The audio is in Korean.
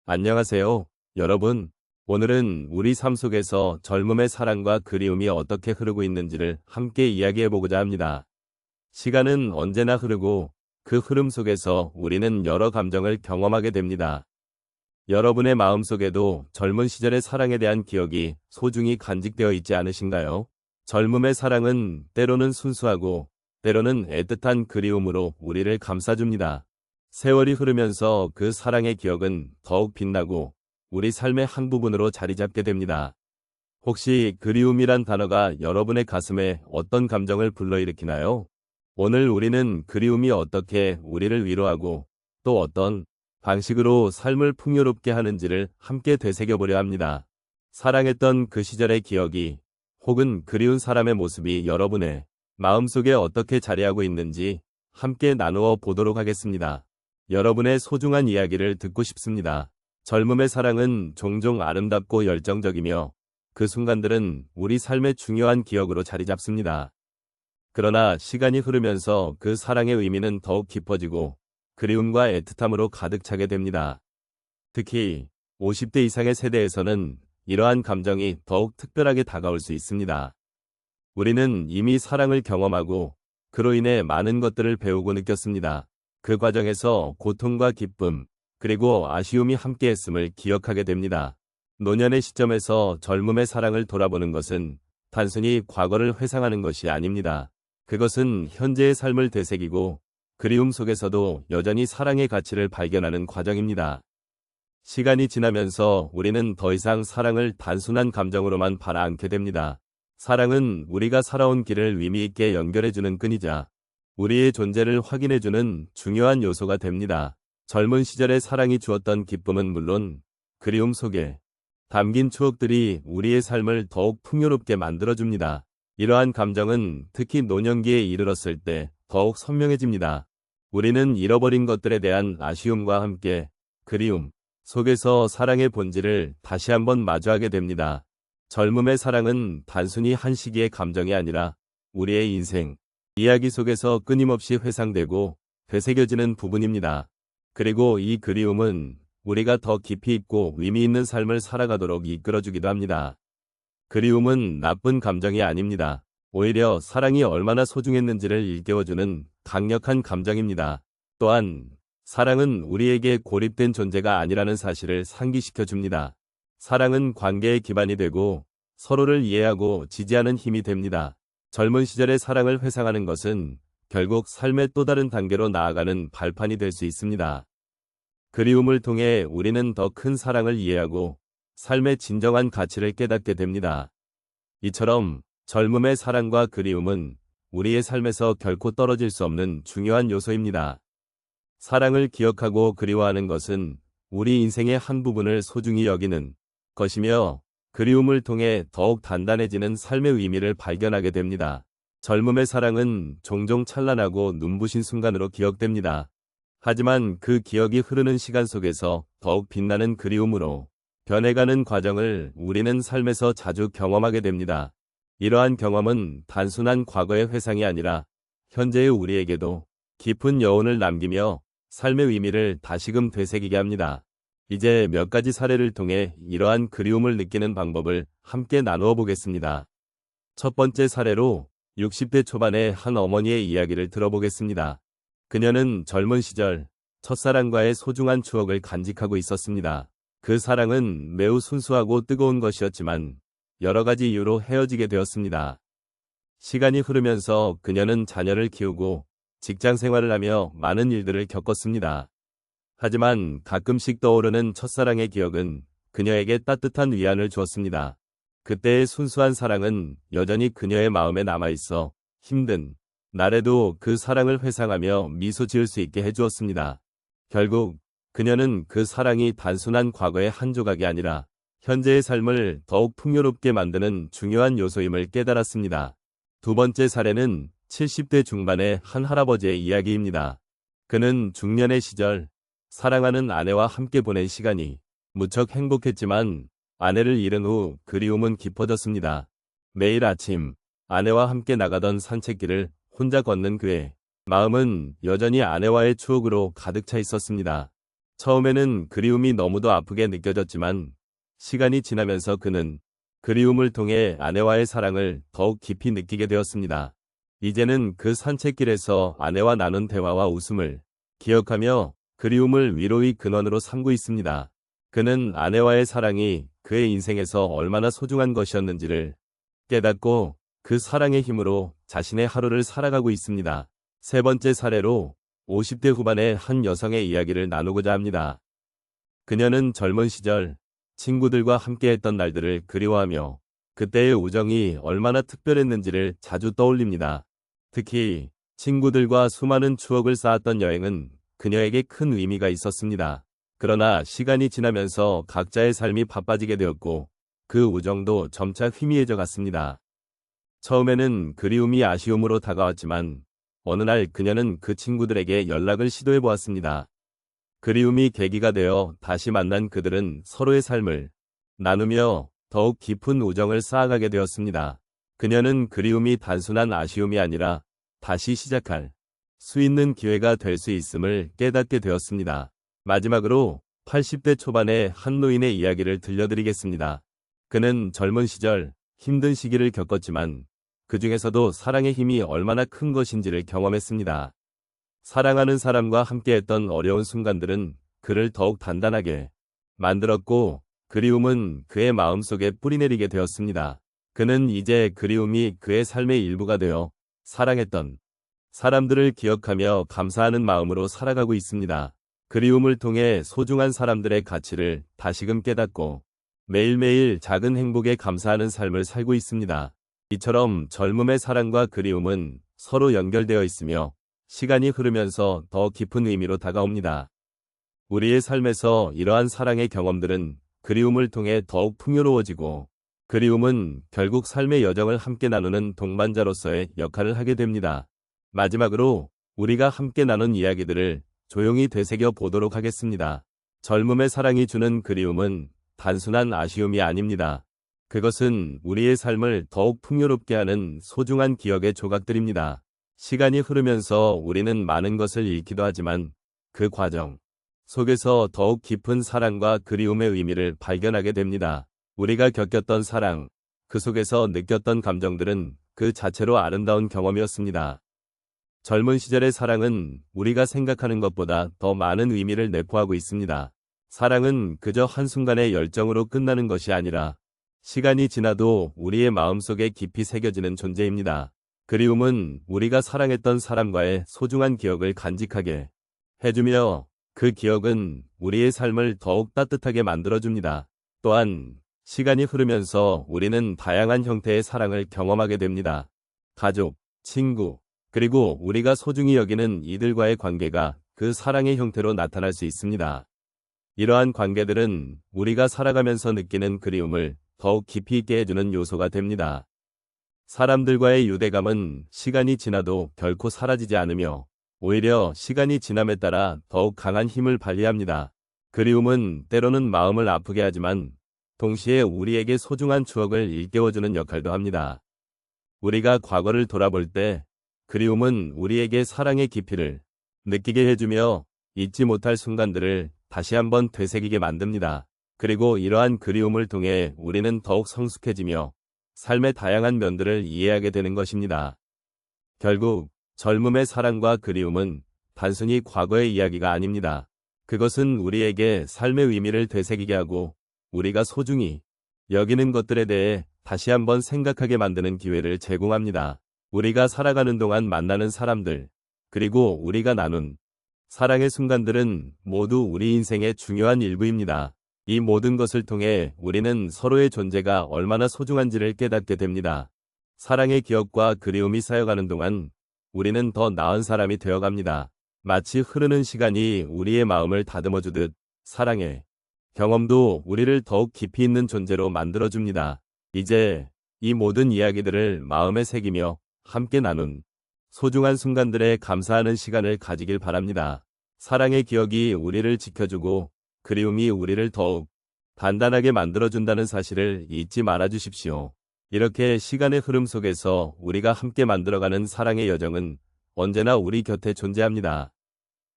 안녕하세요, 여러분. 오늘은 우리 삶 속에서 젊음의 사랑과 그리움이 어떻게 흐르고 있는지를 함께 이야기해보고자 합니다. 시간은 언제나 흐르고 그 흐름 속에서 우리는 여러 감정을 경험하게 됩니다. 여러분의 마음속에도 젊은 시절의 사랑에 대한 기억이 소중히 간직되어 있지 않으신가요? 젊음의 사랑은 때로는 순수하고 때로는 애틋한 그리움으로 우리를 감싸줍니다. 세월이 흐르면서 그 사랑의 기억은 더욱 빛나고 우리 삶의 한 부분으로 자리 잡게 됩니다. 혹시 그리움이란 단어가 여러분의 가슴에 어떤 감정을 불러일으키나요? 오늘 우리는 그리움이 어떻게 우리를 위로하고 또 어떤 방식으로 삶을 풍요롭게 하는지를 함께 되새겨보려 합니다. 사랑했던 그 시절의 기억이 혹은 그리운 사람의 모습이 여러분의 마음속에 어떻게 자리하고 있는지 함께 나누어 보도록 하겠습니다. 여러분의 소중한 이야기를 듣고 싶습니다. 젊음의 사랑은 종종 아름답고 열정적이며 그 순간들은 우리 삶의 중요한 기억으로 자리 잡습니다. 그러나 시간이 흐르면서 그 사랑의 의미는 더욱 깊어지고 그리움과 애틋함으로 가득 차게 됩니다. 특히 50대 이상의 세대에서는 이러한 감정이 더욱 특별하게 다가올 수 있습니다. 우리는 이미 사랑을 경험하고 그로 인해 많은 것들을 배우고 느꼈습니다. 그 과정에서 고통과 기쁨, 그리고 아쉬움이 함께했음을 기억하게 됩니다. 노년의 시점에서 젊음의 사랑을 돌아보는 것은 단순히 과거를 회상하는 것이 아닙니다. 그것은 현재의 삶을 되새기고 그리움 속에서도 여전히 사랑의 가치를 발견하는 과정입니다. 시간이 지나면서 우리는 더 이상 사랑을 단순한 감정으로만 바라않게 됩니다. 사랑은 우리가 살아온 길을 의미 있게 연결해주는 끈이자 우리의 존재를 확인해주는 중요한 요소가 됩니다. 젊은 시절의 사랑이 주었던 기쁨은 물론 그리움 속에 담긴 추억들이 우리의 삶을 더욱 풍요롭게 만들어줍니다. 이러한 감정은 특히 노년기에 이르렀을 때 더욱 선명해집니다. 우리는 잃어버린 것들에 대한 아쉬움과 함께 그리움 속에서 사랑의 본질을 다시 한번 마주하게 됩니다. 젊음의 사랑은 단순히 한 시기의 감정이 아니라 우리의 인생, 이야기 속에서 끊임없이 회상되고 되새겨지는 부분입니다. 그리고 이 그리움은 우리가 더 깊이 있고 의미 있는 삶을 살아가도록 이끌어주기도 합니다. 그리움은 나쁜 감정이 아닙니다. 오히려 사랑이 얼마나 소중했는지를 일깨워주는 강력한 감정입니다. 또한 사랑은 우리에게 고립된 존재가 아니라는 사실을 상기시켜줍니다. 사랑은 관계의 기반이 되고 서로를 이해하고 지지하는 힘이 됩니다. 젊은 시절의 사랑을 회상하는 것은 결국 삶의 또 다른 단계로 나아가는 발판이 될 수 있습니다. 그리움을 통해 우리는 더 큰 사랑을 이해하고 삶의 진정한 가치를 깨닫게 됩니다. 이처럼 젊음의 사랑과 그리움은 우리의 삶에서 결코 떨어질 수 없는 중요한 요소입니다. 사랑을 기억하고 그리워하는 것은 우리 인생의 한 부분을 소중히 여기는 것이며 그리움을 통해 더욱 단단해지는 삶의 의미를 발견하게 됩니다. 젊음의 사랑은 종종 찬란하고 눈부신 순간으로 기억됩니다. 하지만 그 기억이 흐르는 시간 속에서 더욱 빛나는 그리움으로 변해가는 과정을 우리는 삶에서 자주 경험하게 됩니다. 이러한 경험은 단순한 과거의 회상이 아니라 현재의 우리에게도 깊은 여운을 남기며 삶의 의미를 다시금 되새기게 합니다. 이제 몇 가지 사례를 통해 이러한 그리움을 느끼는 방법을 함께 나누어 보겠습니다. 첫 번째 사례로 60대 초반의 한 어머니의 이야기를 들어보겠습니다. 그녀는 젊은 시절 첫사랑과의 소중한 추억을 간직하고 있었습니다. 그 사랑은 매우 순수하고 뜨거운 것이었지만 여러 가지 이유로 헤어지게 되었습니다. 시간이 흐르면서 그녀는 자녀를 키우고 직장 생활을 하며 많은 일들을 겪었습니다. 하지만 가끔씩 떠오르는 첫사랑의 기억은 그녀에게 따뜻한 위안을 주었습니다. 그때의 순수한 사랑은 여전히 그녀의 마음에 남아있어 힘든 날에도 그 사랑을 회상하며 미소 지을 수 있게 해주었습니다. 결국 그녀는 그 사랑이 단순한 과거의 한 조각이 아니라 현재의 삶을 더욱 풍요롭게 만드는 중요한 요소임을 깨달았습니다. 두 번째 사례는 70대 중반의 한 할아버지의 이야기입니다. 그는 중년의 시절 사랑하는 아내와 함께 보낸 시간이 무척 행복했지만 아내를 잃은 후 그리움은 깊어졌습니다. 매일 아침 아내와 함께 나가던 산책길을 혼자 걷는 그의 마음은 여전히 아내와의 추억으로 가득 차 있었습니다. 처음에는 그리움이 너무도 아프게 느껴졌지만 시간이 지나면서 그는 그리움을 통해 아내와의 사랑을 더욱 깊이 느끼게 되었습니다. 이제는 그 산책길에서 아내와 나눈 대화와 웃음을 기억하며 그리움을 위로의 근원으로 삼고 있습니다. 그는 아내와의 사랑이 그의 인생에서 얼마나 소중한 것이었는지를 깨닫고 그 사랑의 힘으로 자신의 하루를 살아가고 있습니다. 세 번째 사례로 50대 후반의 한 여성의 이야기를 나누고자 합니다. 그녀는 젊은 시절 친구들과 함께했던 날들을 그리워하며 그때의 우정이 얼마나 특별했는지를 자주 떠올립니다. 특히 친구들과 수많은 추억을 쌓았던 여행은 그녀에게 큰 의미가 있었습니다. 그러나 시간이 지나면서 각자의 삶이 바빠지게 되었고 그 우정도 점차 희미해져 갔습니다. 처음에는 그리움이 아쉬움으로 다가왔지만 어느 날 그녀는 그 친구들에게 연락을 시도해 보았습니다. 그리움이 계기가 되어 다시 만난 그들은 서로의 삶을 나누며 더욱 깊은 우정을 쌓아가게 되었습니다. 그녀는 그리움이 단순한 아쉬움이 아니라 다시 시작할 수 있는 기회가 될 수 있음을 깨닫게 되었습니다. 마지막으로 80대 초반의 한 노인의 이야기를 들려드리겠습니다. 그는 젊은 시절 힘든 시기를 겪었지만 그 중에서도 사랑의 힘이 얼마나 큰 것인지를 경험했습니다. 사랑하는 사람과 함께했던 어려운 순간들은 그를 더욱 단단하게 만들었고 그리움은 그의 마음속에 뿌리내리게 되었습니다. 그는 이제 그리움이 그의 삶의 일부가 되어 사랑했던 사람들을 기억하며 감사하는 마음으로 살아가고 있습니다. 그리움을 통해 소중한 사람들의 가치를 다시금 깨닫고 매일매일 작은 행복에 감사하는 삶을 살고 있습니다. 이처럼 젊음의 사랑과 그리움은 서로 연결되어 있으며 시간이 흐르면서 더 깊은 의미로 다가옵니다. 우리의 삶에서 이러한 사랑의 경험들은 그리움을 통해 더욱 풍요로워지고 그리움은 결국 삶의 여정을 함께 나누는 동반자로서의 역할을 하게 됩니다. 마지막으로 우리가 함께 나눈 이야기들을 조용히 되새겨 보도록 하겠습니다. 젊음의 사랑이 주는 그리움은 단순한 아쉬움이 아닙니다. 그것은 우리의 삶을 더욱 풍요롭게 하는 소중한 기억의 조각들입니다. 시간이 흐르면서 우리는 많은 것을 잃기도 하지만 그 과정 속에서 더욱 깊은 사랑과 그리움의 의미를 발견하게 됩니다. 우리가 겪었던 사랑, 그 속에서 느꼈던 감정들은 그 자체로 아름다운 경험이었습니다. 젊은 시절의 사랑은 우리가 생각하는 것보다 더 많은 의미를 내포하고 있습니다. 사랑은 그저 한순간의 열정으로 끝나는 것이 아니라 시간이 지나도 우리의 마음속에 깊이 새겨지는 존재입니다. 그리움은 우리가 사랑했던 사람과의 소중한 기억을 간직하게 해주며 그 기억은 우리의 삶을 더욱 따뜻하게 만들어줍니다. 또한 시간이 흐르면서 우리는 다양한 형태의 사랑을 경험하게 됩니다. 가족, 친구, 그리고 우리가 소중히 여기는 이들과의 관계가 그 사랑의 형태로 나타날 수 있습니다. 이러한 관계들은 우리가 살아가면서 느끼는 그리움을 더욱 깊이 있게 해주는 요소가 됩니다. 사람들과의 유대감은 시간이 지나도 결코 사라지지 않으며 오히려 시간이 지남에 따라 더욱 강한 힘을 발휘합니다. 그리움은 때로는 마음을 아프게 하지만 동시에 우리에게 소중한 추억을 일깨워주는 역할도 합니다. 우리가 과거를 돌아볼 때 그리움은 우리에게 사랑의 깊이를 느끼게 해주며 잊지 못할 순간들을 다시 한번 되새기게 만듭니다. 그리고 이러한 그리움을 통해 우리는 더욱 성숙해지며 삶의 다양한 면들을 이해하게 되는 것입니다. 결국 젊음의 사랑과 그리움은 단순히 과거의 이야기가 아닙니다. 그것은 우리에게 삶의 의미를 되새기게 하고 우리가 소중히 여기는 것들에 대해 다시 한번 생각하게 만드는 기회를 제공합니다. 우리가 살아가는 동안 만나는 사람들, 그리고 우리가 나눈 사랑의 순간들은 모두 우리 인생의 중요한 일부입니다. 이 모든 것을 통해 우리는 서로의 존재가 얼마나 소중한지를 깨닫게 됩니다. 사랑의 기억과 그리움이 쌓여가는 동안 우리는 더 나은 사람이 되어갑니다. 마치 흐르는 시간이 우리의 마음을 다듬어주듯 사랑의 경험도 우리를 더욱 깊이 있는 존재로 만들어줍니다. 이제 이 모든 이야기들을 마음에 새기며 함께 나눈 소중한 순간들에 감사하는 시간을 가지길 바랍니다. 사랑의 기억이 우리를 지켜주고 그리움이 우리를 더욱 단단하게 만들어준다는 사실을 잊지 말아주십시오. 이렇게 시간의 흐름 속에서 우리가 함께 만들어가는 사랑의 여정은 언제나 우리 곁에 존재합니다.